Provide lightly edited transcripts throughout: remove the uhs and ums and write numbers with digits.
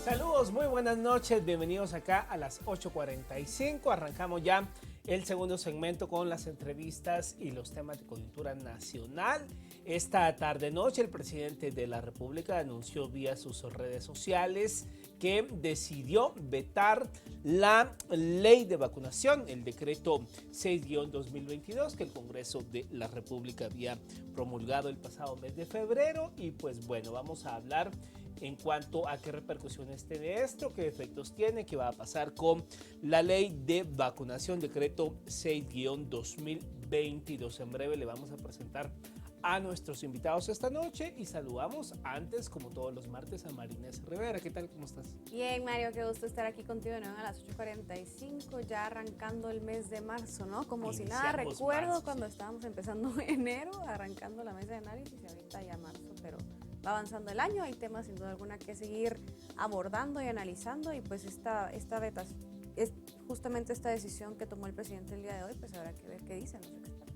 Saludos, muy buenas noches, bienvenidos acá a las 8:45. Arrancamos ya el segundo segmento con las entrevistas y los temas de coyuntura nacional. Esta tarde-noche el presidente de la República anunció vía sus redes sociales que decidió vetar la ley de vacunación, el decreto 6-2022 que el Congreso de la República había promulgado el pasado mes de febrero. Y pues bueno, vamos a hablar en cuanto a qué repercusiones tiene esto, qué efectos tiene, qué va a pasar con la ley de vacunación, decreto 6-2022. En breve le vamos a presentar a nuestros invitados esta noche y saludamos antes, como todos los martes, a Marinés Rivera. ¿Qué tal? ¿Cómo estás? Bien, Mario, qué gusto estar aquí contigo de nuevo a las 8:45, ya arrancando el mes de marzo, ¿no? Como si nada, recuerdo marzo, cuando estábamos empezando enero, arrancando la mesa de análisis y ahorita ya marzo, pero va avanzando el año, hay temas sin duda alguna que seguir abordando y analizando y pues esta beta es justamente esta decisión que tomó el presidente el día de hoy, pues habrá que ver qué dicen los expertos.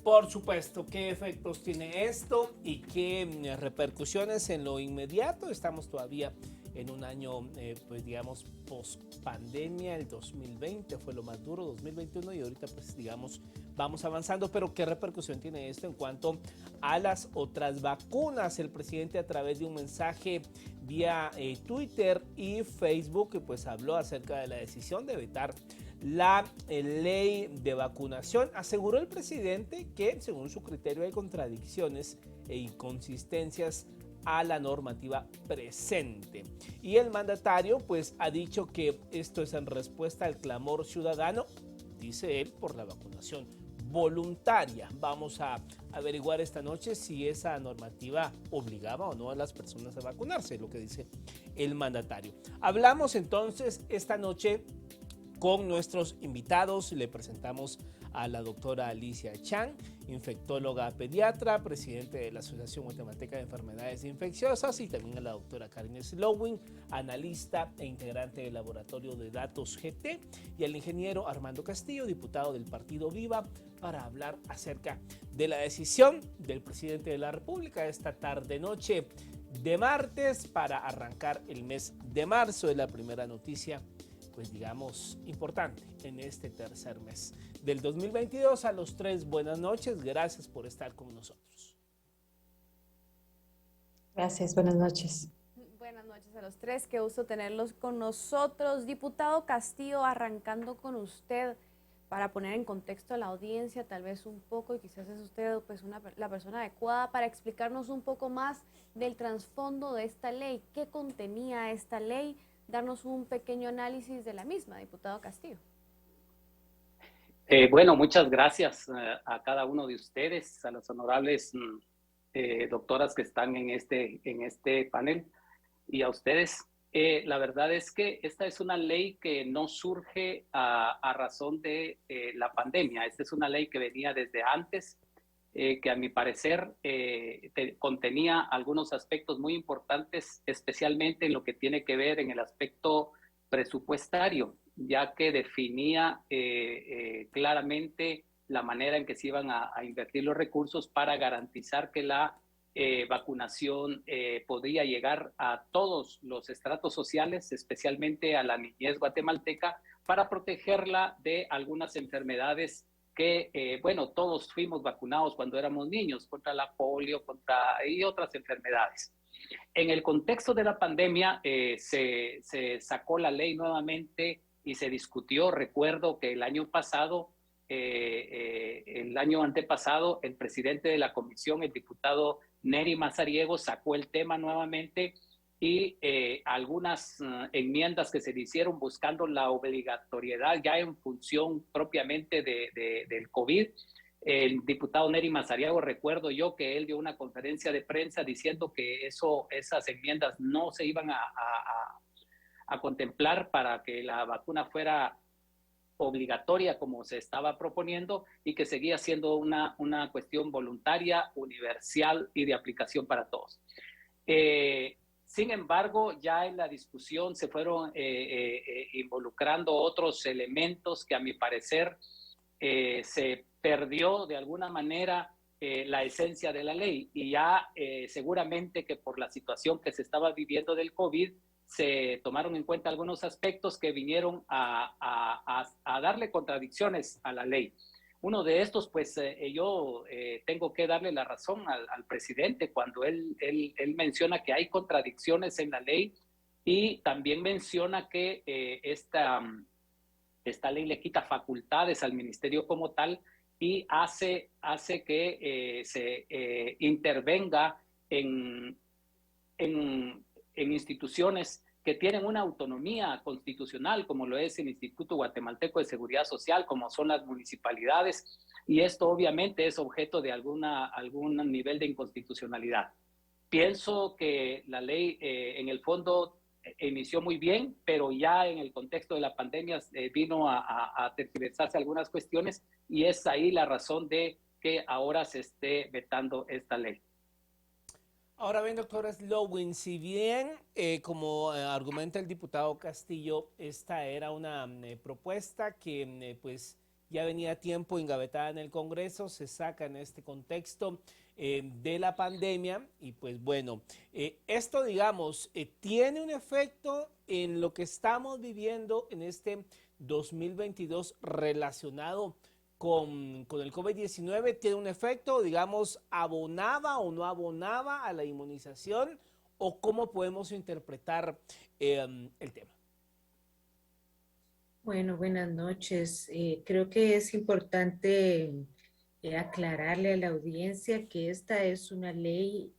Por supuesto, ¿qué efectos tiene esto y qué repercusiones en lo inmediato? Estamos todavía en un año, pues digamos, post pandemia. El 2020 fue lo más duro, 2021, y ahorita pues digamos vamos avanzando, pero ¿qué repercusión tiene esto en cuanto a las otras vacunas? El presidente, a través de un mensaje vía Twitter y Facebook, pues habló acerca de la decisión de vetar la ley de vacunación. Aseguró el presidente que, según su criterio, hay contradicciones e inconsistencias a la normativa presente. Y el mandatario pues ha dicho que esto es en respuesta al clamor ciudadano, dice él, por la vacunación voluntaria. Vamos a averiguar esta noche si esa normativa obligaba o no a las personas a vacunarse, lo que dice el mandatario. Hablamos entonces esta noche con nuestros invitados. Le presentamos a la doctora Alicia Chang, infectóloga pediatra, presidente de la Asociación Guatemalteca de Enfermedades Infecciosas, y también a la doctora Karen Slowin, analista e integrante del Laboratorio de Datos GT, y al ingeniero Armando Castillo, diputado del Partido Viva, para hablar acerca de la decisión del presidente de la República esta tarde-noche de martes para arrancar el mes de marzo. Es la primera noticia, pues digamos, importante en este tercer mes del 2022. A los tres, buenas noches, gracias por estar con nosotros. Gracias, buenas noches. Buenas noches a los tres, qué gusto tenerlos con nosotros. Diputado Castillo, arrancando con usted para poner en contexto a la audiencia tal vez un poco, y quizás es usted pues la persona adecuada para explicarnos un poco más del trasfondo de esta ley, qué contenía esta ley, darnos un pequeño análisis de la misma, diputado Castillo. Bueno, muchas gracias a cada uno de ustedes, a las honorables doctoras que están en este panel, y a ustedes. La verdad es que esta es una ley que no surge a razón de la pandemia. Esta es una ley que venía desde antes, que a mi parecer contenía algunos aspectos muy importantes, especialmente en lo que tiene que ver en el aspecto presupuestario, ya que definía claramente la manera en que se iban a invertir los recursos para garantizar que la vacunación podía llegar a todos los estratos sociales, especialmente a la niñez guatemalteca, para protegerla de algunas enfermedades que, bueno, todos fuimos vacunados cuando éramos niños, contra la polio, y otras enfermedades. En el contexto de la pandemia se sacó la ley nuevamente y se discutió. Recuerdo que el año antepasado, el presidente de la comisión, el diputado Neri Mazariego, sacó el tema nuevamente, y algunas enmiendas que se le hicieron buscando la obligatoriedad ya en función propiamente del COVID. El diputado Neri Mazariego, recuerdo yo que él dio una conferencia de prensa diciendo que esas enmiendas no se iban a contemplar para que la vacuna fuera obligatoria como se estaba proponiendo, y que seguía siendo una cuestión voluntaria, universal y de aplicación para todos. Sin embargo, ya en la discusión se fueron involucrando otros elementos que a mi parecer se perdió de alguna manera la esencia de la ley, y ya seguramente que por la situación que se estaba viviendo del COVID, se tomaron en cuenta algunos aspectos que vinieron a darle contradicciones a la ley. Uno de estos, pues yo tengo que darle la razón al presidente cuando él menciona que hay contradicciones en la ley y también menciona que esta ley le quita facultades al ministerio como tal y hace que se intervenga en instituciones que tienen una autonomía constitucional, como lo es el Instituto Guatemalteco de Seguridad Social, como son las municipalidades, y esto obviamente es objeto de algún nivel de inconstitucionalidad. Pienso que la ley en el fondo inició muy bien, pero ya en el contexto de la pandemia vino a tergiversarse algunas cuestiones y es ahí la razón de que ahora se esté vetando esta ley. Ahora bien, doctor Slowin, si bien, como argumenta el diputado Castillo, esta era una propuesta que pues ya venía tiempo engavetada en el Congreso, se saca en este contexto de la pandemia y pues bueno, esto digamos, tiene un efecto en lo que estamos viviendo en este 2022 relacionado con el COVID-19, tiene un efecto, digamos, abonaba o no abonaba a la inmunización, o cómo podemos interpretar el tema. Bueno, buenas noches. Creo que es importante aclararle a la audiencia que esta es una ley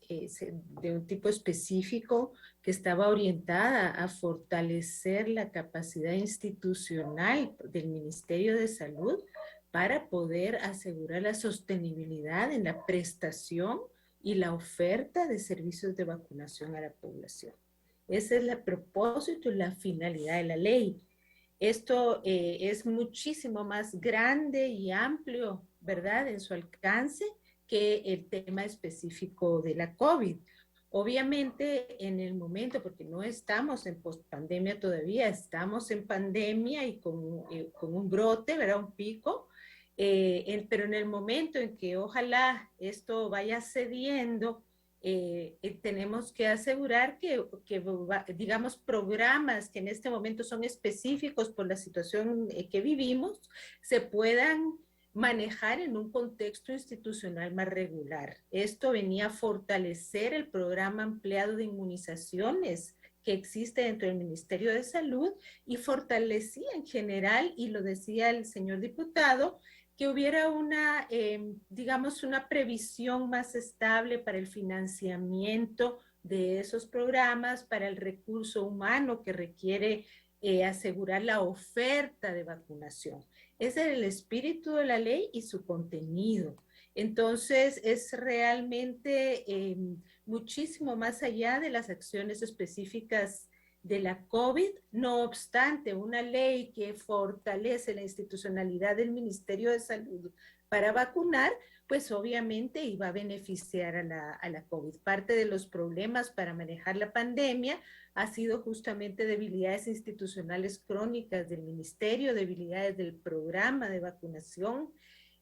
de un tipo específico que estaba orientada a fortalecer la capacidad institucional del Ministerio de Salud para poder asegurar la sostenibilidad en la prestación y la oferta de servicios de vacunación a la población. Ese es el propósito y la finalidad de la ley. Esto es muchísimo más grande y amplio, ¿verdad?, en su alcance que el tema específico de la COVID. Obviamente, en el momento, porque no estamos en pospandemia todavía, estamos en pandemia y con un brote, ¿verdad?, un pico, pero en el momento en que ojalá esto vaya cediendo, tenemos que asegurar que, digamos, programas que en este momento son específicos por la situación que vivimos, se puedan manejar en un contexto institucional más regular. Esto venía a fortalecer el programa ampliado de inmunizaciones que existe dentro del Ministerio de Salud y fortalecía en general, y lo decía el señor diputado, que hubiera una, digamos, una previsión más estable para el financiamiento de esos programas, para el recurso humano que requiere asegurar la oferta de vacunación. Ese es el espíritu de la ley y su contenido. Entonces, es realmente muchísimo más allá de las acciones específicas de la COVID. No obstante, una ley que fortalece la institucionalidad del Ministerio de Salud para vacunar, pues obviamente iba a beneficiar a la COVID. Parte de los problemas para manejar la pandemia ha sido justamente debilidades institucionales crónicas del ministerio, debilidades del programa de vacunación,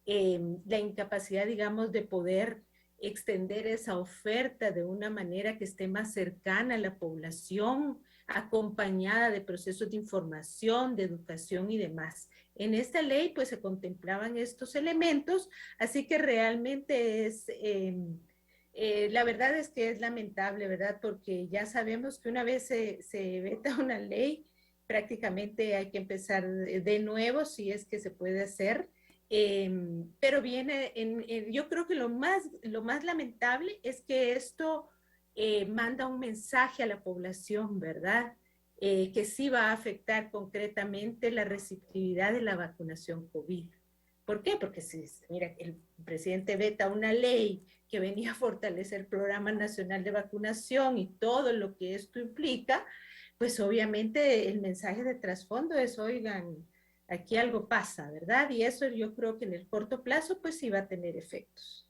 la incapacidad, digamos, de poder extender esa oferta de una manera que esté más cercana a la población, acompañada de procesos de información, de educación y demás. En esta ley, pues, se contemplaban estos elementos, así que realmente es... la verdad es que es lamentable, ¿verdad? Porque ya sabemos que una vez se veta una ley, prácticamente hay que empezar de nuevo si es que se puede hacer. Pero viene, yo creo que lo más lamentable es que esto manda un mensaje a la población, ¿verdad? Que sí va a afectar concretamente la receptividad de la vacunación COVID. ¿Por qué? Porque si, mira, el presidente veta una ley que venía a fortalecer el Programa Nacional de Vacunación y todo lo que esto implica, pues obviamente el mensaje de trasfondo es, oigan, aquí algo pasa, ¿verdad? Y eso yo creo que en el corto plazo pues sí va a tener efectos.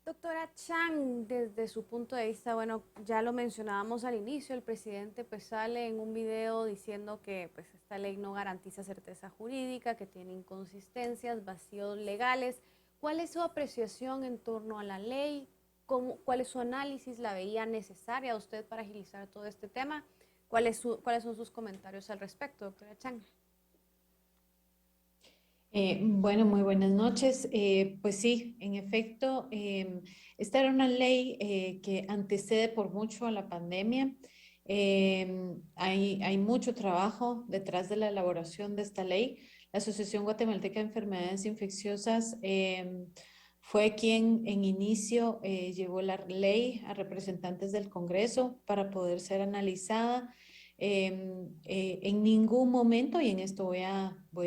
Doctora Chang, desde su punto de vista, bueno, ya lo mencionábamos al inicio, el presidente pues sale en un video diciendo que pues esta ley no garantiza certeza jurídica, que tiene inconsistencias, vacíos legales. ¿Cuál es su apreciación en torno a la ley? ¿Cuál es su análisis? ¿La veía necesaria usted para agilizar todo este tema? ¿Cuáles son sus comentarios al respecto, doctora Chang? Bueno, muy buenas noches. Pues sí, en efecto, esta era una ley que antecede por mucho a la pandemia. Hay mucho trabajo detrás de la elaboración de esta ley. La Asociación Guatemalteca de Enfermedades Infecciosas fue quien en inicio llevó la ley a representantes del Congreso para poder ser analizada. En ningún momento, y en esto voy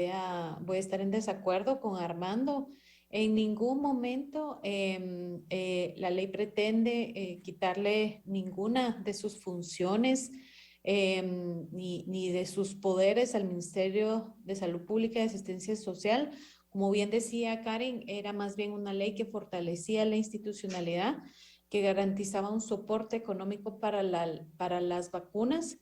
a estar en desacuerdo con Armando, en ningún momento la ley pretende quitarle ninguna de sus funciones ni de sus poderes al Ministerio de Salud Pública y Asistencia Social. Como bien decía Karen, era más bien una ley que fortalecía la institucionalidad, que garantizaba un soporte económico para las vacunas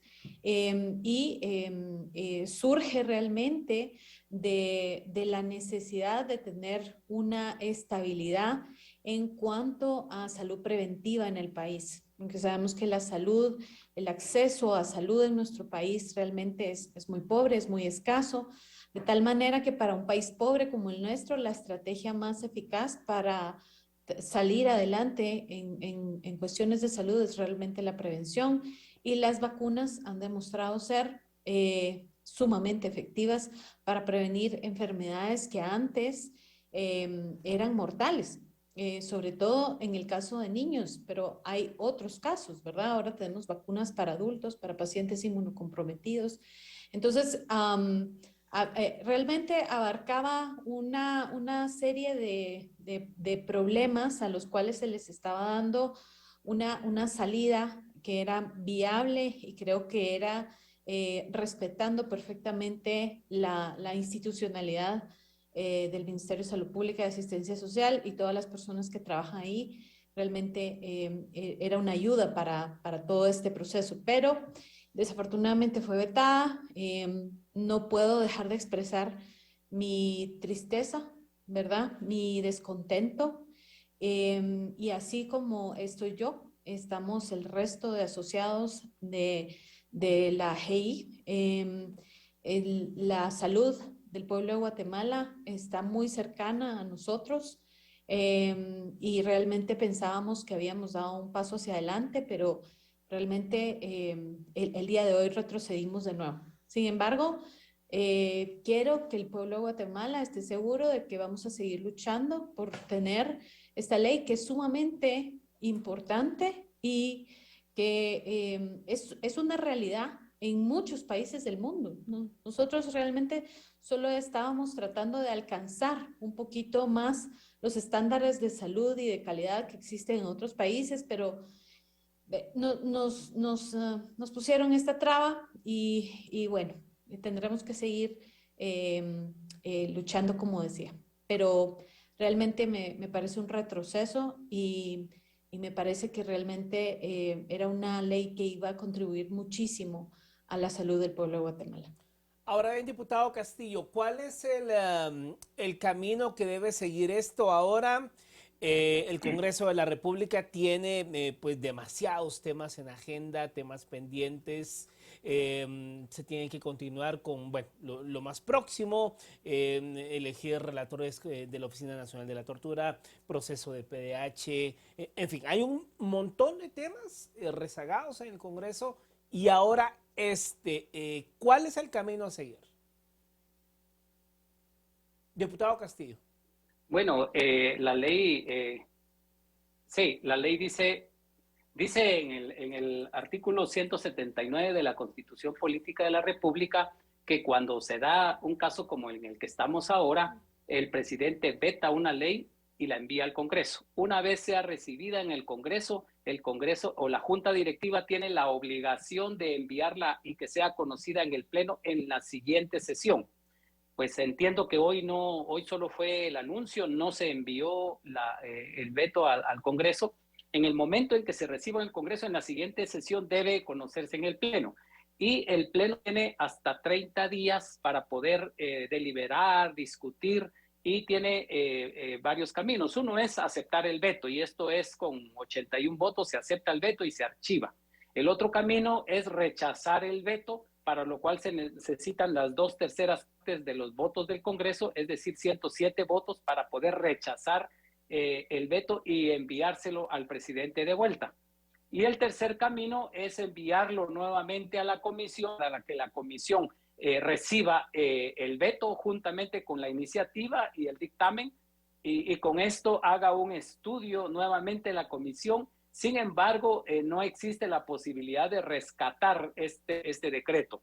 surge realmente de la necesidad de tener una estabilidad en cuanto a salud preventiva en el país, porque sabemos que la salud, el acceso a salud en nuestro país realmente es muy pobre, es muy escaso, de tal manera que para un país pobre como el nuestro, la estrategia más eficaz para salir adelante en cuestiones de salud es realmente la prevención, y las vacunas han demostrado ser sumamente efectivas para prevenir enfermedades que antes eran mortales, sobre todo en el caso de niños, pero hay otros casos, ¿verdad? Ahora tenemos vacunas para adultos, para pacientes inmunocomprometidos. Entonces, realmente abarcaba una serie de problemas a los cuales se les estaba dando una salida que era viable, y creo que era respetando perfectamente la institucionalidad del Ministerio de Salud Pública y Asistencia Social y todas las personas que trabajan ahí. Realmente era una ayuda para todo este proceso, pero desafortunadamente fue vetada. No puedo dejar de expresar mi tristeza, ¿verdad? Mi descontento. Y así como estoy yo, estamos el resto de asociados de la GI. La salud del pueblo de Guatemala está muy cercana a nosotros, y realmente pensábamos que habíamos dado un paso hacia adelante, pero realmente el día de hoy retrocedimos de nuevo. Sin embargo, quiero que el pueblo de Guatemala esté seguro de que vamos a seguir luchando por tener esta ley, que es sumamente importante y que es una realidad en muchos países del mundo, ¿no? Nosotros realmente solo estábamos tratando de alcanzar un poquito más los estándares de salud y de calidad que existen en otros países, pero nos pusieron esta traba y bueno, tendremos que seguir luchando, como decía. Pero realmente me parece un retroceso, y me parece que realmente era una ley que iba a contribuir muchísimo a la salud del pueblo de Guatemala. Ahora bien, diputado Castillo, ¿cuál es el camino que debe seguir esto ahora? El Congreso de la República tiene pues demasiados temas en agenda, temas pendientes. Se tiene que continuar con bueno, lo más próximo, elegir relatores de la Oficina Nacional de la Tortura, proceso de PDH, en fin, hay un montón de temas rezagados en el Congreso. Y ahora, ¿cuál es el camino a seguir? Diputado Castillo. Bueno, la ley, sí, la ley dice en el artículo 179 de la Constitución Política de la República que cuando se da un caso como en el que estamos ahora, el presidente veta una ley y la envía al Congreso. Una vez sea recibida en el Congreso o la Junta Directiva tiene la obligación de enviarla y que sea conocida en el Pleno en la siguiente sesión. Pues entiendo que hoy solo fue el anuncio, no se envió el veto al Congreso. En el momento en que se reciba en el Congreso, en la siguiente sesión debe conocerse en el Pleno. Y el Pleno tiene hasta 30 días para poder deliberar, discutir, y tiene varios caminos. Uno es aceptar el veto, y esto es con 81 votos, se acepta el veto y se archiva. El otro camino es rechazar el veto, para lo cual se necesitan las 2/3 partes de los votos del Congreso, es decir, 107 votos para poder rechazar el veto y enviárselo al presidente de vuelta. Y el tercer camino es enviarlo nuevamente a la comisión, para que la comisión reciba el veto juntamente con la iniciativa y el dictamen, y con esto haga un estudio nuevamente la comisión. Sin embargo, no existe la posibilidad de rescatar este decreto.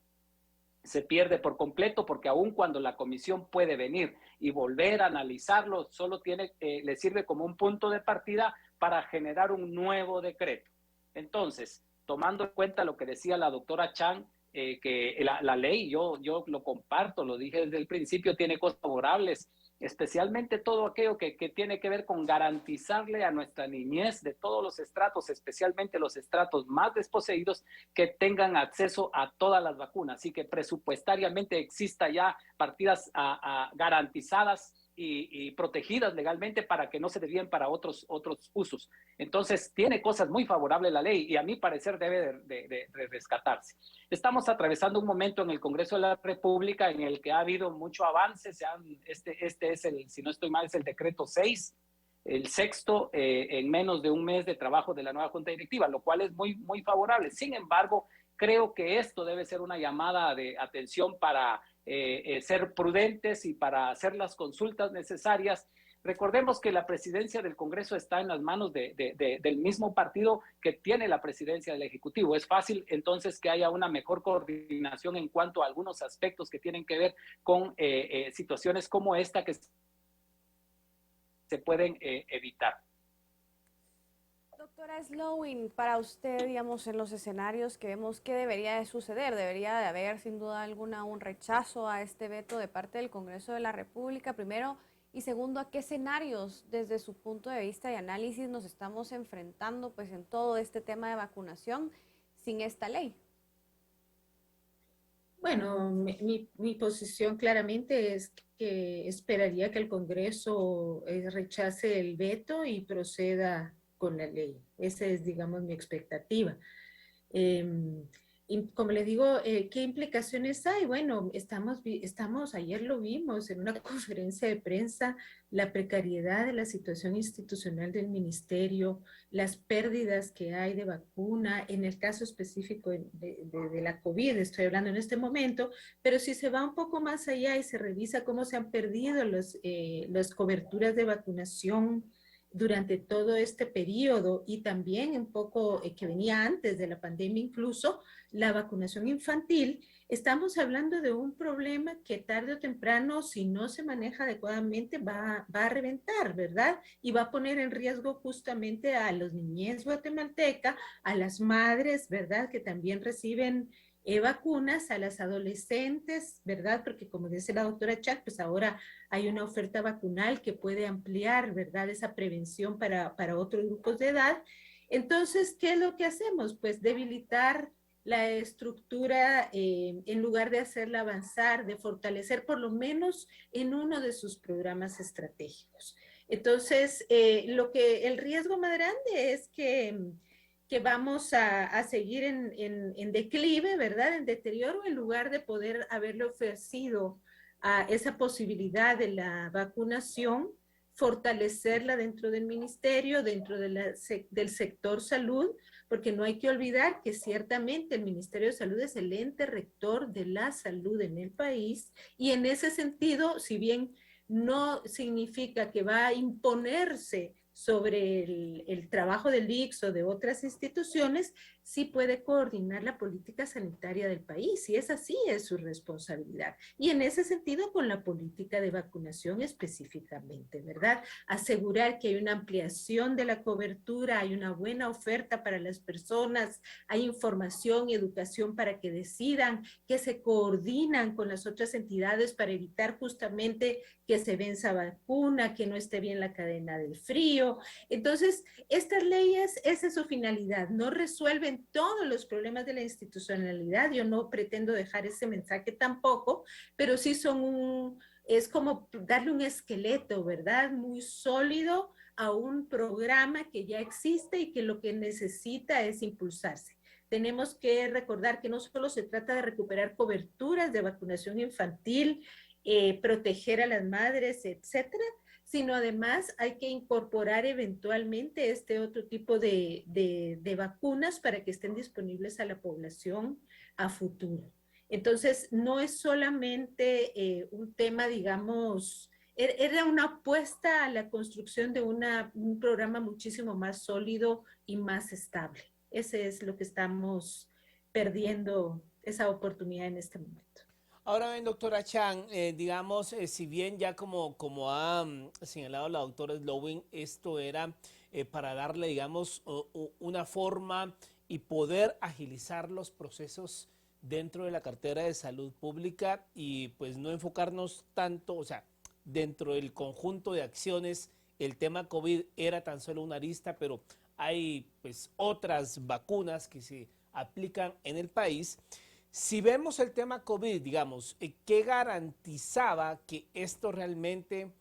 Se pierde por completo, porque aun cuando la comisión puede venir y volver a analizarlo, solo le sirve como un punto de partida para generar un nuevo decreto. Entonces, tomando en cuenta lo que decía la doctora Chan, que la ley, yo lo comparto, lo dije desde el principio, tiene cosas favorables, especialmente todo aquello que tiene que ver con garantizarle a nuestra niñez de todos los estratos, especialmente los estratos más desposeídos, que tengan acceso a todas las vacunas, y que presupuestariamente exista ya partidas garantizadas y protegidas legalmente para que no se desvíen para otros usos. Entonces, tiene cosas muy favorables la ley, y a mi parecer debe de rescatarse. Estamos atravesando un momento en el Congreso de la República en el que ha habido mucho avance. Este es si no estoy mal, es el decreto 6, el sexto en menos de un mes de trabajo de la nueva Junta Directiva, lo cual es muy, muy favorable. Sin embargo, creo que esto debe ser una llamada de atención para ser prudentes y para hacer las consultas necesarias. Recordemos que la presidencia del Congreso está en las manos del mismo partido que tiene la presidencia del Ejecutivo. Es fácil entonces que haya una mejor coordinación en cuanto a algunos aspectos que tienen que ver con situaciones como esta, que se pueden evitar. Doctora Slowin, para usted, digamos, en los escenarios que vemos, ¿qué debería de suceder? ¿Debería de haber, sin duda alguna, un rechazo a este veto de parte del Congreso de la República, primero? Y segundo, ¿a qué escenarios, desde su punto de vista y análisis, nos estamos enfrentando pues en todo este tema de vacunación sin esta ley? Bueno, mi posición claramente es que esperaría que el Congreso rechace el veto y proceda con la ley. Esa es, digamos, mi expectativa. Y como le digo, ¿qué implicaciones hay? Bueno, ayer lo vimos en una conferencia de prensa, la precariedad de la situación institucional del ministerio, las pérdidas que hay de vacuna, en el caso específico de la COVID, estoy hablando en este momento, pero si se va un poco más allá y se revisa cómo se han perdido las coberturas de vacunación durante todo este periodo, y también un poco que venía antes de la pandemia, incluso la vacunación infantil, estamos hablando de un problema que tarde o temprano, si no se maneja adecuadamente, va a reventar, ¿verdad? Y va a poner en riesgo justamente a los niñez guatemalteca, a las madres, ¿verdad? Que también reciben vacunas, a las adolescentes, ¿verdad? Porque como dice la doctora Chac, pues ahora hay una oferta vacunal que puede ampliar, ¿verdad? Esa prevención para otros grupos de edad. Entonces, ¿qué es lo que hacemos? Pues debilitar la estructura en lugar de hacerla avanzar, de fortalecer por lo menos en uno de sus programas estratégicos. Entonces, el riesgo más grande es que vamos a seguir en declive, ¿verdad? En deterioro, en lugar de poder haberle ofrecido a esa posibilidad de la vacunación, fortalecerla dentro del ministerio, dentro del sector salud, porque no hay que olvidar que ciertamente el Ministerio de Salud es el ente rector de la salud en el país, y en ese sentido, si bien no significa que va a imponerse sobre el trabajo del ICS o de otras instituciones, sí puede coordinar la política sanitaria del país, y esa sí es su responsabilidad. Y en ese sentido, con la política de vacunación específicamente, ¿verdad? Asegurar que hay una ampliación de la cobertura, hay una buena oferta para las personas, hay información y educación para que decidan, que se coordinan con las otras entidades para evitar justamente que se venza vacuna, que no esté bien la cadena del frío. Entonces, estas leyes, esa es su finalidad, no resuelven todos los problemas de la institucionalidad. Yo no pretendo dejar ese mensaje tampoco, pero sí es como darle un esqueleto, ¿verdad? Muy sólido a un programa que ya existe y que lo que necesita es impulsarse. tenemos que recordar que no solo se trata de recuperar coberturas de vacunación infantil, proteger a las madres, etcétera, sino además hay que incorporar eventualmente este otro tipo de vacunas para que estén disponibles a la población a futuro. Entonces, no es solamente un tema, digamos, era una apuesta a la construcción de un programa muchísimo más sólido y más estable. Ese es lo que estamos perdiendo, esa oportunidad en este momento. Ahora bien, doctora Chan, digamos, si bien ya como ha señalado la doctora Slowin, esto era para darle, digamos, una forma y poder agilizar los procesos dentro de la cartera de salud pública y pues no enfocarnos tanto, o sea, dentro del conjunto de acciones, el tema COVID era tan solo una arista, pero hay pues otras vacunas que se aplican en el país. Si vemos el tema COVID, digamos, ¿qué garantizaba que esto realmente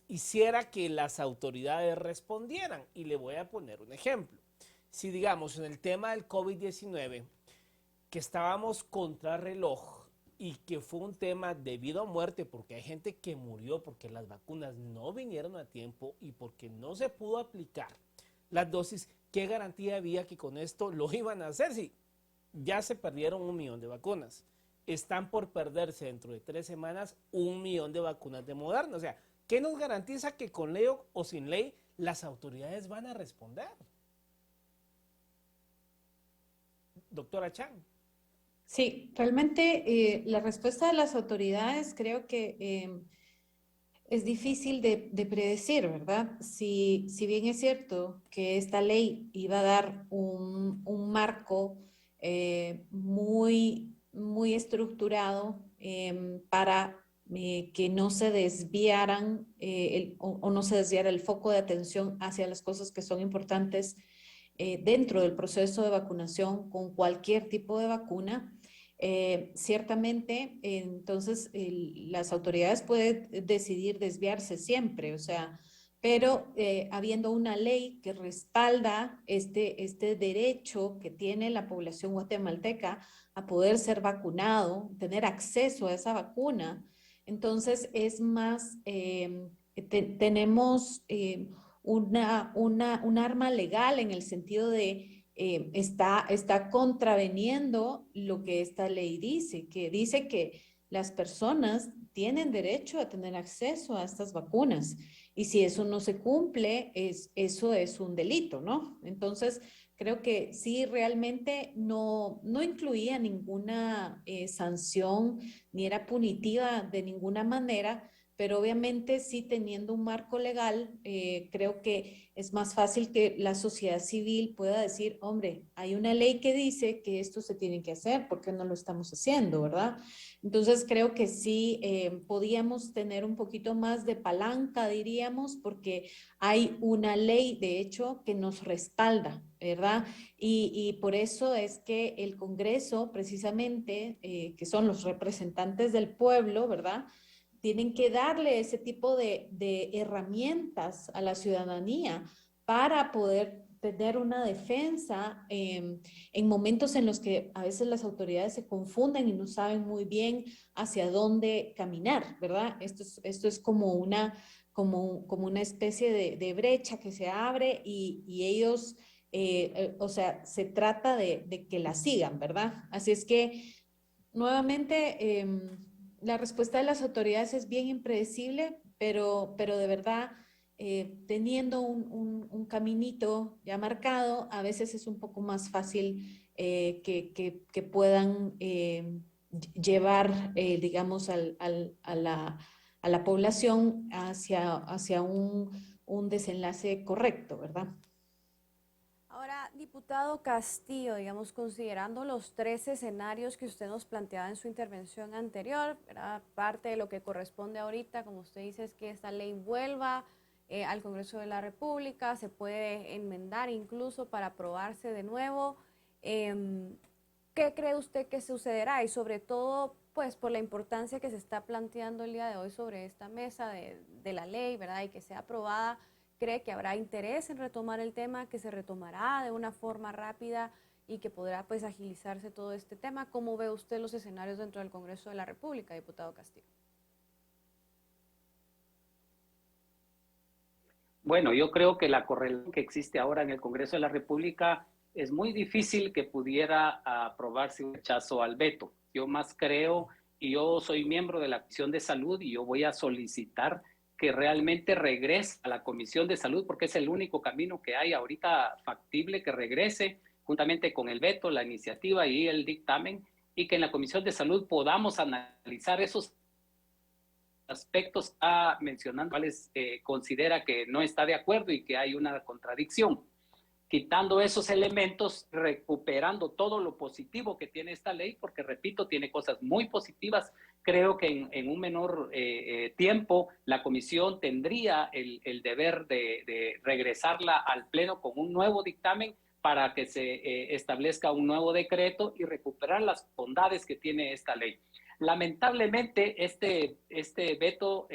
hiciera que las autoridades respondieran? Y le voy a poner un ejemplo. Si digamos en el tema del COVID-19, que estábamos contra reloj y que fue un tema debido a muerte, porque hay gente que murió porque las vacunas no vinieron a tiempo y porque no se pudo aplicar las dosis, ¿qué garantía había que con esto lo iban a hacer? Sí, ya se perdieron 1 millón de vacunas. Están por perderse dentro de 3 semanas 1 millón de vacunas de Moderna. O sea, ¿qué nos garantiza que con ley o sin ley las autoridades van a responder? Doctora Chan. Sí, realmente la respuesta de las autoridades creo que es difícil de predecir, ¿verdad? Si bien es cierto que esta ley iba a dar un marco muy estructurado para que no se desviaran o no se desviara el foco de atención hacia las cosas que son importantes dentro del proceso de vacunación con cualquier tipo de vacuna. Ciertamente, entonces las autoridades pueden decidir desviarse siempre, o sea, pero habiendo una ley que respalda este derecho que tiene la población guatemalteca a poder ser vacunado, tener acceso a esa vacuna, entonces es más, tenemos un arma legal en el sentido de está contraveniendo lo que esta ley dice que las personas tienen derecho a tener acceso a estas vacunas y si eso no se cumple, eso es un delito, ¿no? Entonces, creo que sí, realmente no incluía ninguna sanción ni era punitiva de ninguna manera, pero obviamente sí teniendo un marco legal, creo que es más fácil que la sociedad civil pueda decir, hombre, hay una ley que dice que esto se tiene que hacer, ¿por qué no lo estamos haciendo, verdad? Entonces creo que sí podíamos tener un poquito más de palanca, diríamos, porque hay una ley, de hecho, que nos respalda, ¿verdad? Y por eso es que el Congreso, precisamente, que son los representantes del pueblo, ¿verdad? Tienen que darle ese tipo de herramientas a la ciudadanía para poder tener una defensa en momentos en los que a veces las autoridades se confunden y no saben muy bien hacia dónde caminar, ¿verdad? Esto es como una especie de brecha que se abre y ellos, o sea, se trata de que la sigan, ¿verdad? Así es que, nuevamente, la respuesta de las autoridades es bien impredecible, pero de verdad, teniendo un caminito ya marcado, a veces es un poco más fácil que puedan llevar, digamos, a la población hacia un desenlace correcto, ¿verdad? Ahora, diputado Castillo, digamos, considerando los 3 escenarios que usted nos planteaba en su intervención anterior, ¿verdad? Parte de lo que corresponde ahorita, como usted dice, es que esta ley vuelva al Congreso de la República, se puede enmendar incluso para aprobarse de nuevo. ¿Qué cree usted que sucederá? Y sobre todo, pues, por la importancia que se está planteando el día de hoy sobre esta mesa de la ley, ¿verdad? Y que sea aprobada. ¿Cree que habrá interés en retomar el tema, que se retomará de una forma rápida y que podrá pues agilizarse todo este tema. ¿Cómo ve usted los escenarios dentro del Congreso de la República, diputado Castillo? Bueno, yo creo que la correlación que existe ahora en el Congreso de la República es muy difícil que pudiera aprobarse un rechazo al veto. Yo más creo, y yo soy miembro de la Comisión de Salud, y yo voy a solicitar que realmente regrese a la Comisión de Salud, porque es el único camino que hay ahorita factible que regrese, juntamente con el veto, la iniciativa y el dictamen, y que en la Comisión de Salud podamos analizar esos aspectos que está mencionando, cuales considera que no está de acuerdo y que hay una contradicción. Quitando esos elementos, recuperando todo lo positivo que tiene esta ley, porque repito, tiene cosas muy positivas. Creo que en un menor tiempo la comisión tendría el deber de regresarla al Pleno con un nuevo dictamen para que se establezca un nuevo decreto y recuperar las bondades que tiene esta ley. Lamentablemente, este veto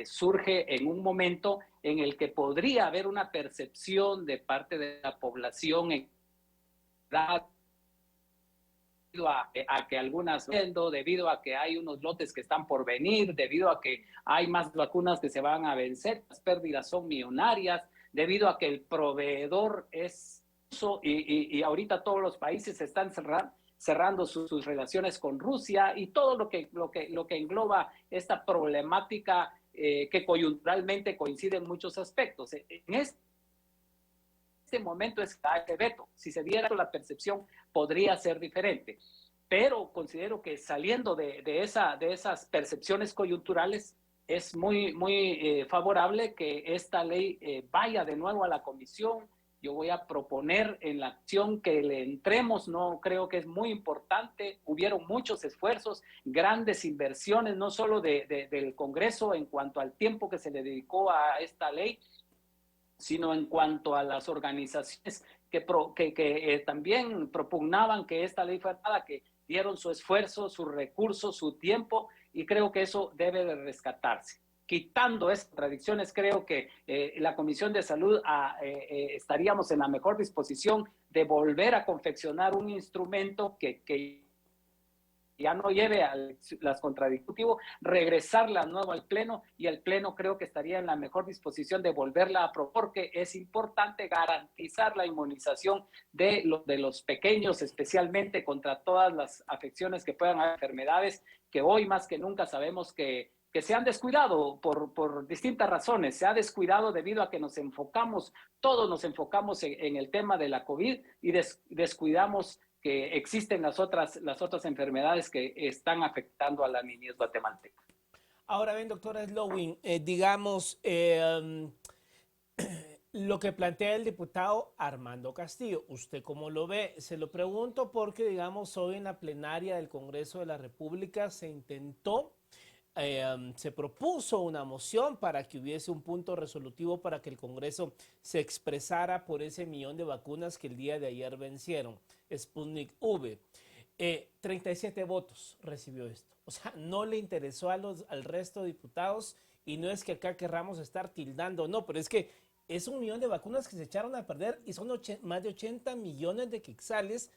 surge en un momento en el que podría haber una percepción de parte de la población en edad, debido a que algunas, debido a que hay unos lotes que están por venir, debido a que hay más vacunas que se van a vencer, las pérdidas son millonarias, debido a que el proveedor es, y ahorita todos los países están cerrando sus relaciones con Rusia y todo lo que engloba esta problemática que coyunturalmente coincide en muchos aspectos. En este momento es este veto. Si se diera la percepción, podría ser diferente. Pero considero que saliendo de esas percepciones coyunturales, es muy favorable que esta ley vaya de nuevo a la comisión. Yo voy a proponer en la acción que le entremos, no creo que es muy importante, hubieron muchos esfuerzos, grandes inversiones, no solo del Congreso en cuanto al tiempo que se le dedicó a esta ley, sino en cuanto a las organizaciones que también propugnaban que esta ley fuera dada, que dieron su esfuerzo, sus recursos, su tiempo, y creo que eso debe de rescatarse. Quitando esas contradicciones, creo que la Comisión de Salud estaríamos en la mejor disposición de volver a confeccionar un instrumento que ya no lleve a las contradictivas, regresarla de nuevo al Pleno, y el Pleno creo que estaría en la mejor disposición de volverla a aprobar, porque es importante garantizar la inmunización de los pequeños, especialmente contra todas las afecciones que puedan haber, enfermedades que hoy más que nunca sabemos que se han descuidado por distintas razones. Se ha descuidado debido a que todos nos enfocamos en el tema de la COVID y descuidamos que existen las otras enfermedades que están afectando a la niñez guatemalteca. Ahora bien, doctora Slowin, lo que plantea el diputado Armando Castillo, ¿usted cómo lo ve? Se lo pregunto porque, digamos, hoy en la plenaria del Congreso de la República se propuso una moción para que hubiese un punto resolutivo para que el Congreso se expresara por ese 1.000.000 de vacunas que el día de ayer vencieron, Sputnik V. 37 votos recibió esto. O sea, no le interesó al resto de diputados, y no es que acá querramos estar tildando, no, pero es que es 1.000.000 de vacunas que se echaron a perder y son más de 80 millones de quetzales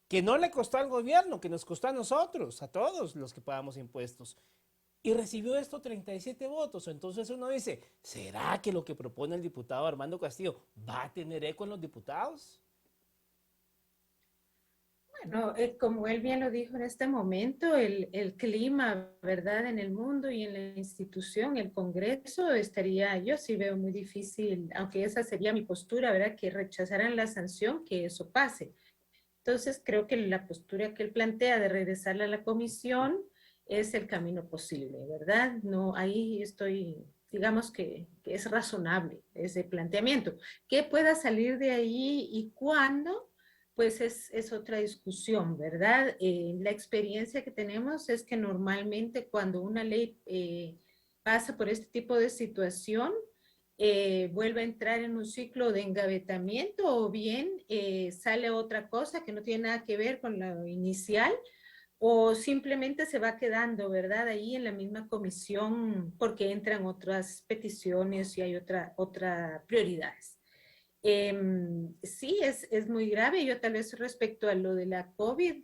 que no le costó al gobierno, que nos costó a nosotros, a todos los que pagamos impuestos. Y recibió esto 37 votos. Entonces uno dice, ¿será que lo que propone el diputado Armando Castillo va a tener eco en los diputados? Bueno, como él bien lo dijo en este momento, el clima, ¿verdad?, en el mundo y en la institución, el Congreso, yo sí veo muy difícil, aunque esa sería mi postura, ¿verdad?, que rechazaran la sanción, que eso pase. Entonces, creo que la postura que él plantea de regresarla a la comisión es el camino posible, ¿verdad? No, ahí estoy, digamos que es razonable ese planteamiento. ¿Qué pueda salir de ahí y cuándo? Pues es otra discusión, ¿verdad? La experiencia que tenemos es que normalmente cuando una ley pasa por este tipo de situación, vuelve a entrar en un ciclo de engavetamiento, o bien sale otra cosa que no tiene nada que ver con lo inicial, o simplemente se va quedando, ¿verdad?, ahí en la misma comisión porque entran otras peticiones y hay otra prioridades. Sí, es muy grave. Yo tal vez respecto a lo de la COVID,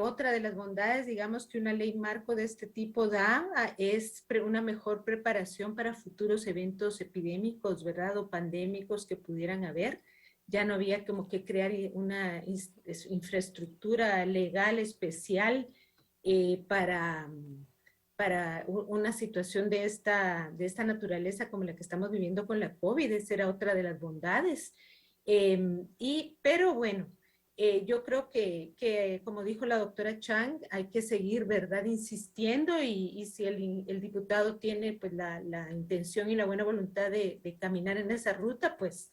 otra de las bondades, digamos, que una ley marco de este tipo da es una mejor preparación para futuros eventos epidémicos, ¿verdad? O pandémicos que pudieran haber. Ya no había como que crear una infraestructura legal especial para una situación de esta naturaleza como la que estamos viviendo con la COVID. Esa era otra de las bondades. Pero bueno, yo creo que, como dijo la doctora Chang, hay que seguir, ¿verdad?, insistiendo y si el diputado tiene pues la intención y la buena voluntad de caminar en esa ruta, pues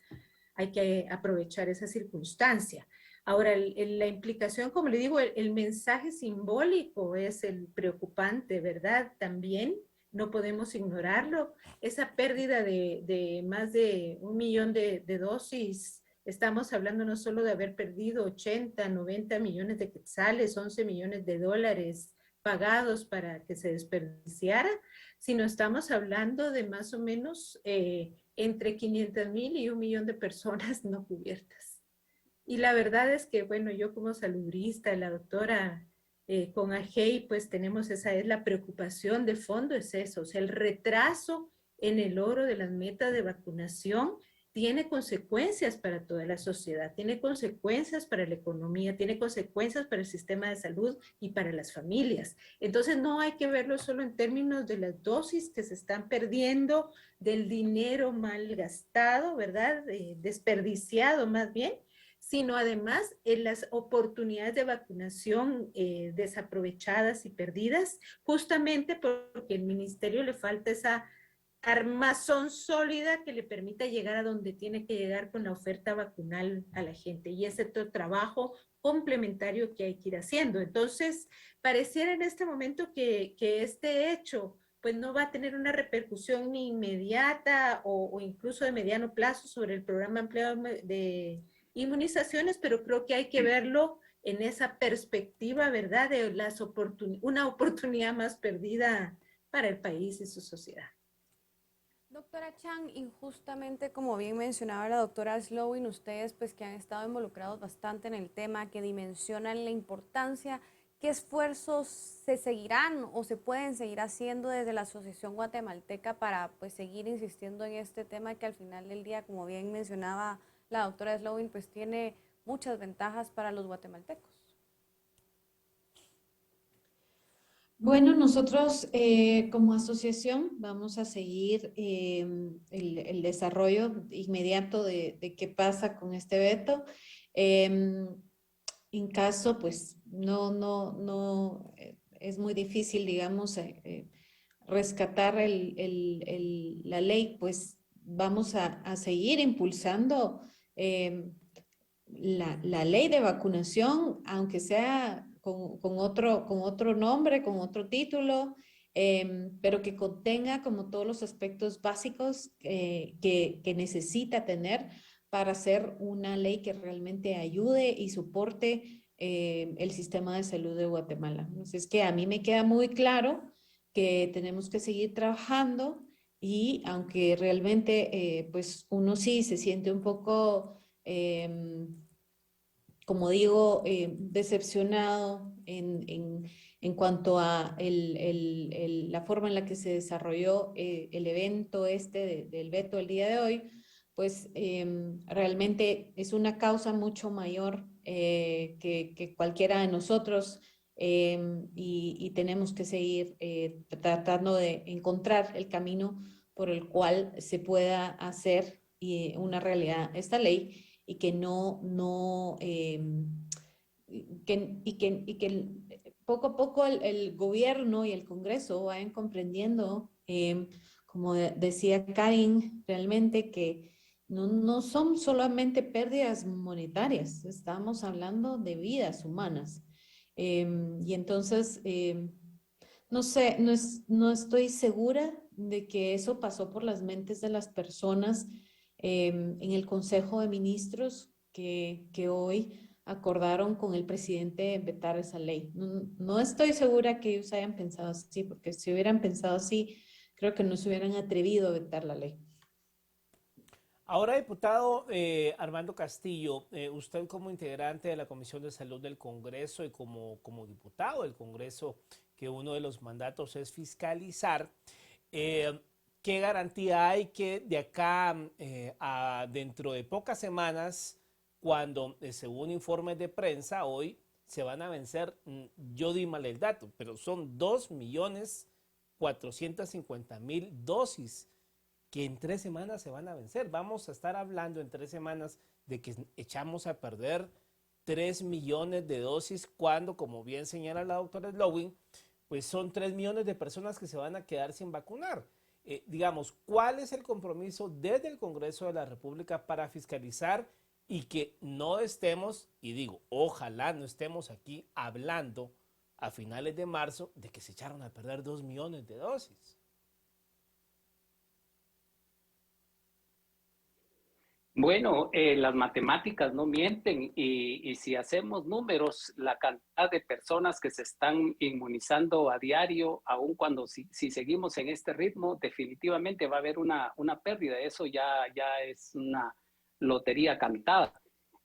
hay que aprovechar esa circunstancia. Ahora, la implicación, como le digo, el mensaje simbólico es el preocupante, ¿verdad? También no podemos ignorarlo. Esa pérdida de más de 1 millón de dosis, estamos hablando no solo de haber perdido 80, 90 millones de quetzales, 11 millones de dólares pagados para que se desperdiciara, sino estamos hablando de más o menos entre 500,000 y 1 millón de personas no cubiertas. Y la verdad es que, bueno, yo como saludista, la doctora con AGEI, pues tenemos esa, es la preocupación de fondo, es eso, o sea, el retraso en el logro de las metas de vacunación tiene consecuencias para toda la sociedad, tiene consecuencias para la economía, tiene consecuencias para el sistema de salud y para las familias. Entonces no hay que verlo solo en términos de las dosis que se están perdiendo, del dinero mal gastado, ¿verdad? Desperdiciado más bien, sino además en las oportunidades de vacunación desaprovechadas y perdidas, justamente porque el ministerio le falta esa armazón sólida que le permita llegar a donde tiene que llegar con la oferta vacunal a la gente. Y ese otro trabajo complementario que hay que ir haciendo. Entonces, pareciera en este momento que este hecho pues no va a tener una repercusión ni inmediata o incluso de mediano plazo sobre el programa ampliado de inmunizaciones, pero creo que hay que verlo en esa perspectiva, ¿verdad? De una oportunidad más perdida para el país y su sociedad. Doctora Chang, y justamente como bien mencionaba la doctora Slowin, ustedes pues que han estado involucrados bastante en el tema, que dimensionan la importancia, ¿qué esfuerzos se seguirán o se pueden seguir haciendo desde la Asociación Guatemalteca para pues seguir insistiendo en este tema que al final del día, como bien mencionaba la doctora Slowin, pues tiene muchas ventajas para los guatemaltecos? Bueno, nosotros como asociación vamos a seguir el desarrollo inmediato de qué pasa con este veto. En caso, pues no, es muy difícil, digamos, rescatar la ley, pues vamos a seguir impulsando la ley de vacunación, aunque sea con otro nombre, con otro título, pero que contenga como todos los aspectos básicos que necesita tener para hacer una ley que realmente ayude y soporte el sistema de salud de Guatemala. Entonces, que a mí me queda muy claro que tenemos que seguir trabajando y aunque realmente pues uno sí se siente un poco como digo, decepcionado en cuanto a la forma en la que se desarrolló el evento del veto el día de hoy, pues realmente es una causa mucho mayor que cualquiera de nosotros y tenemos que seguir tratando de encontrar el camino por el cual se pueda hacer una realidad esta ley y que que poco a poco el gobierno y el Congreso vayan comprendiendo, como decía Karin, realmente que no son solamente pérdidas monetarias, estamos hablando de vidas humanas. Y entonces, no sé, no estoy segura de que eso pasó por las mentes de las personas en el Consejo de Ministros que hoy acordaron con el presidente vetar esa ley. No estoy segura que ellos hayan pensado así, porque si hubieran pensado así, creo que no se hubieran atrevido a vetar la ley. Ahora, diputado Armando Castillo, usted como integrante de la Comisión de Salud del Congreso y como diputado del Congreso, que uno de los mandatos es fiscalizar, ¿qué garantía hay que de acá a dentro de pocas semanas, cuando según informes de prensa hoy se van a vencer, yo di mal el dato, pero son 2.450.000 dosis que en 3 semanas se van a vencer? Vamos a estar hablando en 3 semanas de que echamos a perder 3 millones de dosis cuando, como bien señala la doctora Slowin, pues son 3 millones de personas que se van a quedar sin vacunar. Digamos, ¿cuál es el compromiso desde el Congreso de la República para fiscalizar y que no estemos, y digo, ojalá no estemos aquí hablando a finales de marzo de que se echaron a perder 2 millones de dosis? Bueno, las matemáticas no mienten y si hacemos números, la cantidad de personas que se están inmunizando a diario, aun cuando si seguimos en este ritmo, definitivamente va a haber una pérdida. Eso ya es una lotería cantada.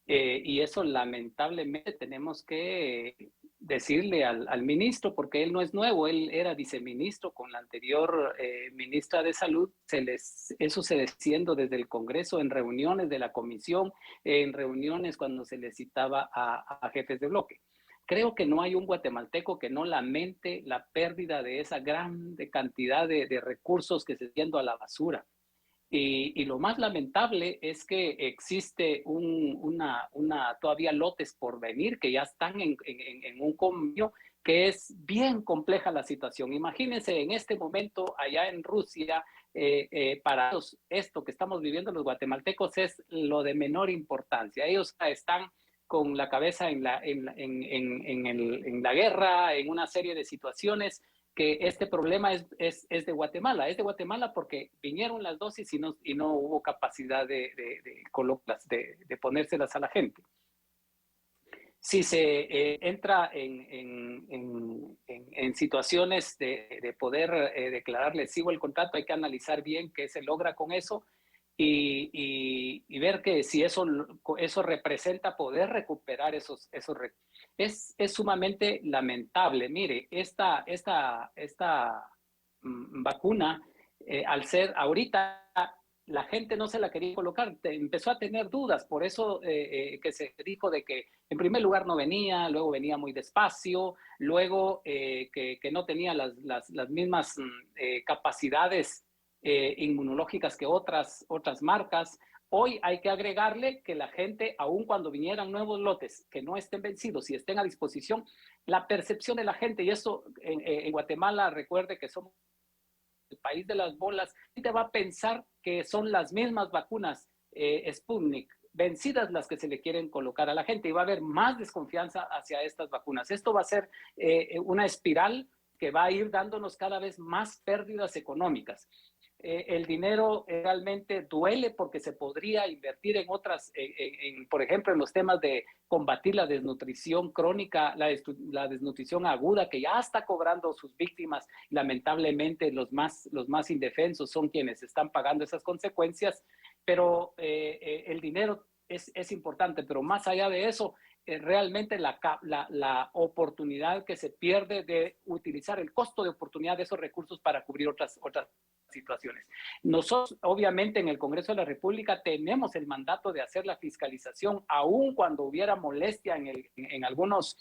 Y eso lamentablemente tenemos que decirle al ministro, porque él no es nuevo, él era viceministro con la anterior ministra de Salud, eso se desciendo desde el Congreso, en reuniones de la comisión, en reuniones cuando se le citaba a jefes de bloque. Creo que no hay un guatemalteco que no lamente la pérdida de esa grande cantidad de recursos que se están yendo a la basura. Y lo más lamentable es que existe todavía lotes por venir que ya están en un convenio, que es bien compleja la situación. Imagínense en este momento allá en Rusia, para ellos esto que estamos viviendo los guatemaltecos es lo de menor importancia. Ellos están con la cabeza en la guerra, en una serie de situaciones que este problema es de Guatemala. Es de Guatemala porque vinieron las dosis y no hubo capacidad de ponérselas a la gente. Si se entra en situaciones de poder declarar lesivo el contrato, hay que analizar bien qué se logra con eso y ver que si eso representa poder recuperar esos recursos. Es sumamente lamentable. Mire, esta vacuna, al ser ahorita, la gente no se la quería colocar, empezó a tener dudas, por eso que se dijo de que en primer lugar no venía, luego venía muy despacio, luego que no tenía las mismas capacidades inmunológicas que otras marcas. Hoy hay que agregarle que la gente, aun cuando vinieran nuevos lotes que no estén vencidos y estén a disposición, la percepción de la gente, y eso en Guatemala, recuerde que somos el país de las bolas, la gente va a pensar que son las mismas vacunas Sputnik vencidas las que se le quieren colocar a la gente y va a haber más desconfianza hacia estas vacunas. Esto va a ser una espiral que va a ir dándonos cada vez más pérdidas económicas. El dinero realmente duele porque se podría invertir en otras, por ejemplo, en los temas de combatir la desnutrición crónica, la desnutrición aguda, que ya está cobrando sus víctimas. Lamentablemente, los más indefensos son quienes están pagando esas consecuencias, pero el dinero es importante, pero más allá de eso, realmente la oportunidad que se pierde de utilizar el costo de oportunidad de esos recursos para cubrir otras situaciones. Nosotros, obviamente, en el Congreso de la República tenemos el mandato de hacer la fiscalización, aun cuando hubiera molestia en algunos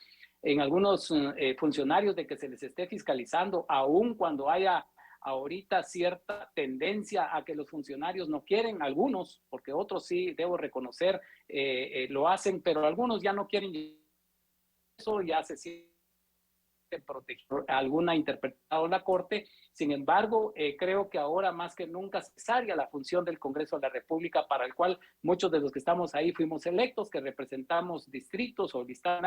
funcionarios de que se les esté fiscalizando, aun cuando haya ahorita cierta tendencia a que los funcionarios no quieren, algunos, porque otros sí, debo reconocer, lo hacen, pero algunos ya no quieren eso, ya se siente protegido alguna interpretado la Corte. Sin embargo, creo que ahora más que nunca es necesaria la función del Congreso de la República, para el cual muchos de los que estamos ahí fuimos electos, que representamos distritos o lista,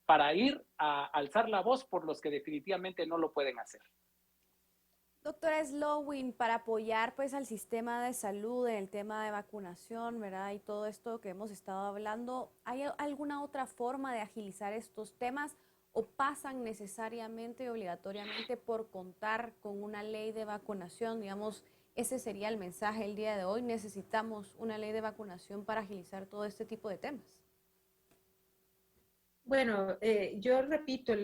para ir a alzar la voz por los que definitivamente no lo pueden hacer. Doctora Slowin, para apoyar pues al sistema de salud en el tema de vacunación, ¿verdad? Y todo esto que hemos estado hablando, ¿hay alguna otra forma de agilizar estos temas o pasan necesariamente y obligatoriamente por contar con una ley de vacunación, digamos, Ese sería el mensaje el día de hoy. Necesitamos una ley de vacunación para agilizar todo este tipo de temas. Bueno, yo repito,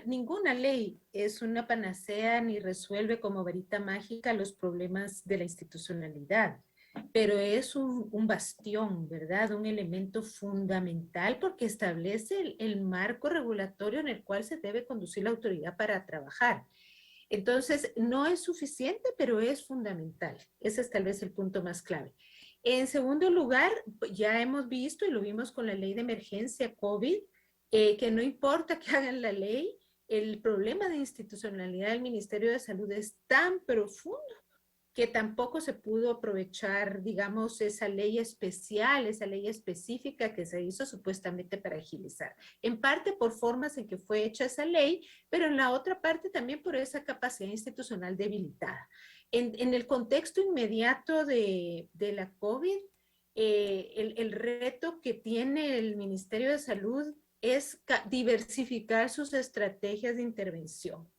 ninguna ley es una panacea ni resuelve como varita mágica los problemas de la institucionalidad, pero es un bastión, ¿verdad? Un elemento fundamental porque establece el marco regulatorio en el cual se debe conducir la autoridad para trabajar. Entonces, no es suficiente, pero es fundamental. Ese es tal vez el punto más clave. En segundo lugar, ya hemos visto y lo vimos con la ley de emergencia COVID, que no importa que hagan la ley, el problema de institucionalidad del Ministerio de Salud es tan profundo que tampoco se pudo aprovechar, digamos, esa ley especial, esa ley específica que se hizo supuestamente para agilizar. En parte por formas en que fue hecha esa ley, pero en la otra parte también por esa capacidad institucional debilitada. En el contexto inmediato de la COVID, el reto que tiene el Ministerio de Salud es diversificar sus estrategias de intervención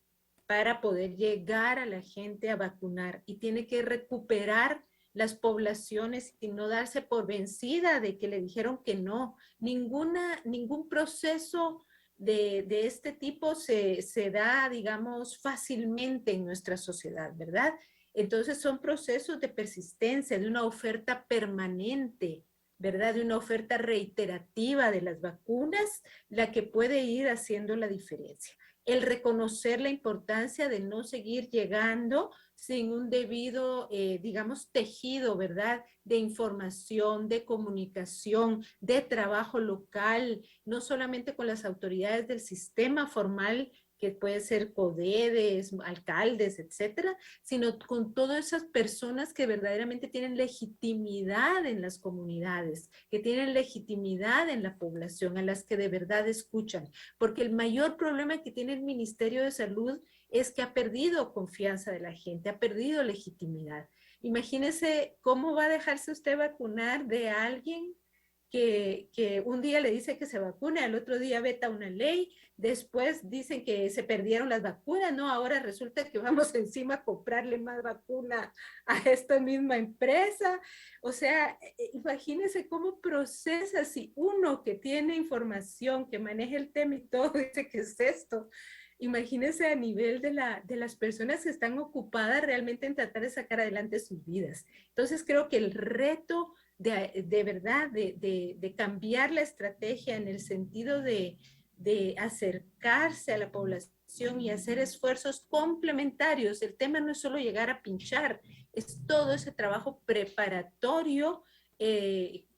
para poder llegar a la gente a vacunar y tiene que recuperar las poblaciones y no darse por vencida de que le dijeron que no. Ningún proceso de este tipo se da, digamos, fácilmente en nuestra sociedad, ¿verdad? Entonces son procesos de persistencia, de una oferta permanente, ¿verdad? De una oferta reiterativa de las vacunas, la que puede ir haciendo la diferencia. El reconocer la importancia de no seguir llegando sin un debido, digamos, tejido, ¿verdad? De información, de comunicación, de trabajo local, no solamente con las autoridades del sistema formal, que puede ser CODEDES, alcaldes, etcétera, sino con todas esas personas que verdaderamente tienen legitimidad en las comunidades, que tienen legitimidad en la población, a las que de verdad escuchan. Porque el mayor problema que tiene el Ministerio de Salud es que ha perdido confianza de la gente, ha perdido legitimidad. Imagínese cómo va a dejarse usted vacunar de alguien que un día le dice que se vacune, al otro día veta una ley, después dicen que se perdieron las vacunas, ¿no? Ahora resulta que vamos encima a comprarle más vacuna a esta misma empresa. O sea, imagínense cómo procesa si uno que tiene información, que maneja el tema y todo, dice que es esto. Imagínense a nivel de las personas que están ocupadas realmente en tratar de sacar adelante sus vidas. Entonces creo que el reto de verdad, de cambiar la estrategia en el sentido de acercarse a la población y hacer esfuerzos complementarios. El tema no es solo llegar a pinchar, es todo ese trabajo preparatorio,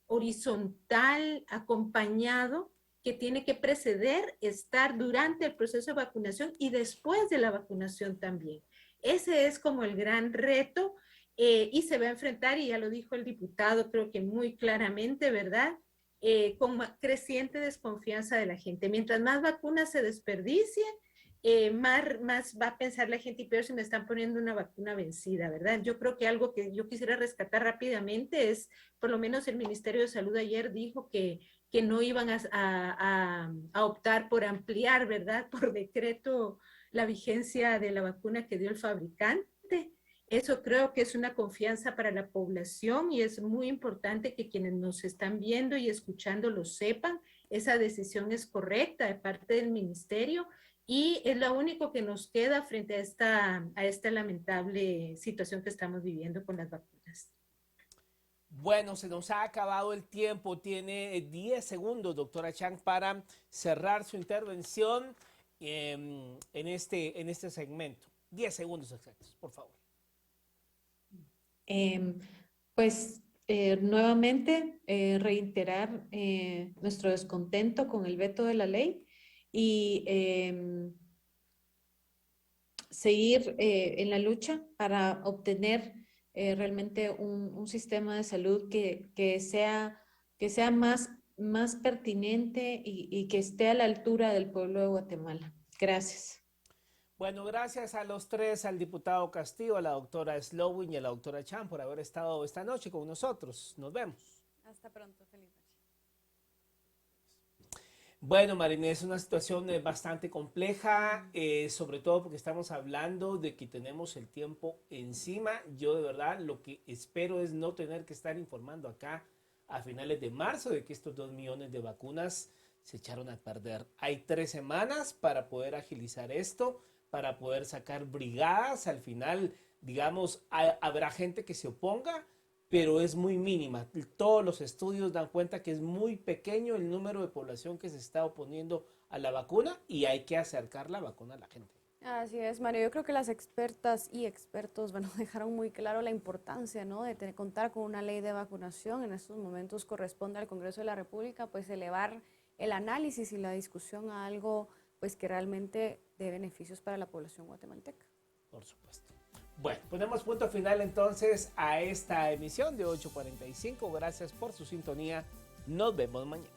horizontal, acompañado, que tiene que preceder, estar durante el proceso de vacunación y después de la vacunación también. Ese es como el gran reto. Y se va a enfrentar, y ya lo dijo el diputado, creo que muy claramente, ¿verdad? Con creciente desconfianza de la gente. Mientras más vacunas se desperdicien, más va a pensar la gente, y peor si me están poniendo una vacuna vencida, ¿verdad? Yo creo que algo que yo quisiera rescatar rápidamente es, por lo menos el Ministerio de Salud ayer dijo que no iban a optar por ampliar, ¿verdad? Por decreto la vigencia de la vacuna que dio el fabricante. Eso creo que es una confianza para la población y es muy importante que quienes nos están viendo y escuchando lo sepan. Esa decisión es correcta de parte del ministerio y es lo único que nos queda frente a esta lamentable situación que estamos viviendo con las vacunas. Bueno, se nos ha acabado el tiempo. Tiene 10 segundos, doctora Chang, para cerrar su intervención en este segmento. 10 segundos exactos, por favor. Nuevamente reiterar nuestro descontento con el veto de la ley y seguir en la lucha para obtener realmente un sistema de salud que sea más pertinente y que esté a la altura del pueblo de Guatemala. Gracias. Bueno, gracias a los tres, al diputado Castillo, a la doctora Slowin y a la doctora Chan por haber estado esta noche con nosotros. Nos vemos. Hasta pronto, feliz noche. Bueno, Marinés, es una situación bastante compleja, sobre todo porque estamos hablando de que tenemos el tiempo encima. Yo de verdad lo que espero es no tener que estar informando acá a finales de marzo de que estos 2 millones de vacunas se echaron a perder. Hay 3 semanas para poder agilizar esto, para poder sacar brigadas. Al final, digamos, habrá gente que se oponga, pero es muy mínima. Todos los estudios dan cuenta que es muy pequeño el número de población que se está oponiendo a la vacuna y hay que acercar la vacuna a la gente. Así es, Mario. Yo creo que las expertas y expertos, bueno, dejaron muy claro la importancia, ¿no?, de contar con una ley de vacunación. En estos momentos corresponde al Congreso de la República, pues, elevar el análisis y la discusión a algo, pues, que realmente dé beneficios para la población guatemalteca. Por supuesto. Bueno, ponemos punto final entonces a esta emisión de 8:45. Gracias por su sintonía. Nos vemos mañana.